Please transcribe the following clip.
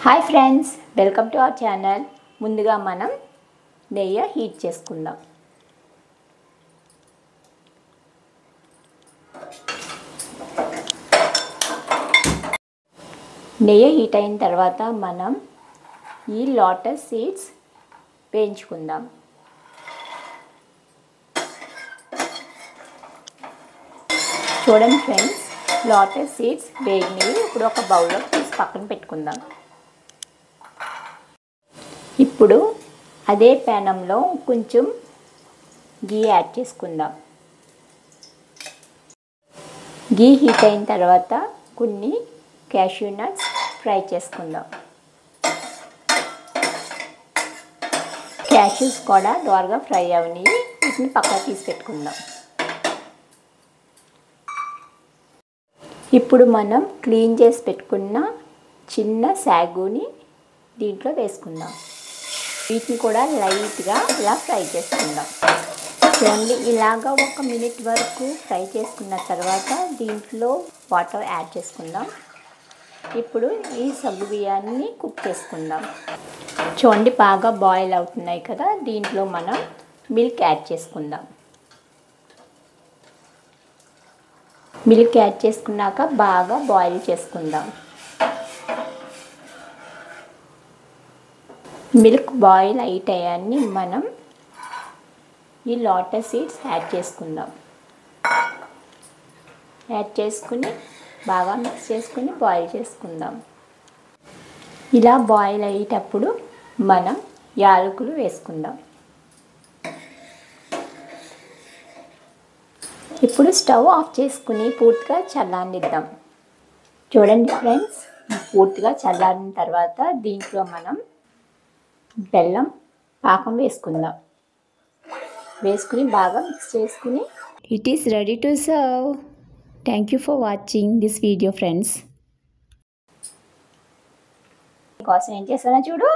Hi friends, welcome to our channel. ముందుగా మనం నెయ్యి హీట్ చేసుకుందాం. నెయ్యి హీట్ అయిన తర్వాత మనం ఈ లోటస్ సీడ్స్ వేయించుకుందాం. చూడండి ఫ్రెండ్స్, లోటస్ సీడ్స్ వేగినవి. ఇప్పుడు ఒక బౌల్లో తీసి పక్కన పెట్టుకుందాం. ఇప్పుడు అదే ప్యానంలో కొంచెం గీ యాడ్ చేసుకుందాం. గీ హీట్ అయిన తర్వాత కొన్ని క్యాష్యూ నట్స్ ఫ్రై చేసుకుందాం. క్యాష్యూస్ కూడా దోరగా ఫ్రై అవని వీటిని పక్కన తీసి పెట్టుకుందాం. ఇప్పుడు మనం క్లీన్ చేసి పెట్టుకున్న చిన్న సాగుని దీంట్లో వేసుకుందాం. వీటిని కూడా లైట్గా ఇలా ఫ్రై చేసుకుందాం. చూడండి, ఇలాగా 1 మినిట్ వరకు ఫ్రై చేసుకున్న తర్వాత దీంట్లో వాటర్ యాడ్ చేసుకుందాం. ఇప్పుడు ఈ సగ్గు బియ్యాన్ని కుక్ చేసుకుందాం. చూడండి, బాగా బాయిల్ అవుతున్నాయి కదా, దీంట్లో మనం మిల్క్ యాడ్ చేసుకుందాం. మిల్క్ యాడ్ చేసుకున్నాక బాగా బాయిల్ చేసుకుందాం. మిల్క్ బాయిల్ అయ్యాన్ని మనం ఈ లోటస్ సీడ్స్ యాడ్ చేసుకుందాం. యాడ్ చేసుకుని బాగా మిక్స్ చేసుకుని బాయిల్ చేసుకుందాం. ఇలా బాయిల్ అయ్యేటప్పుడు మనం యాలకులు వేసుకుందాం. ఇప్పుడు స్టవ్ ఆఫ్ చేసుకుని పూర్తిగా చల్లారనిద్దాం. చూడండి ఫ్రెండ్స్, పూర్తిగా చల్లారిన తర్వాత దీంట్లో మనం బెల్లం పాకం వేసుకుందాం. వేసుకుని బాగా మిక్స్ చేసుకుని it is ready to serve. Thank you for watching this video friends. కోసం ఏం చేస్తానో చూడు.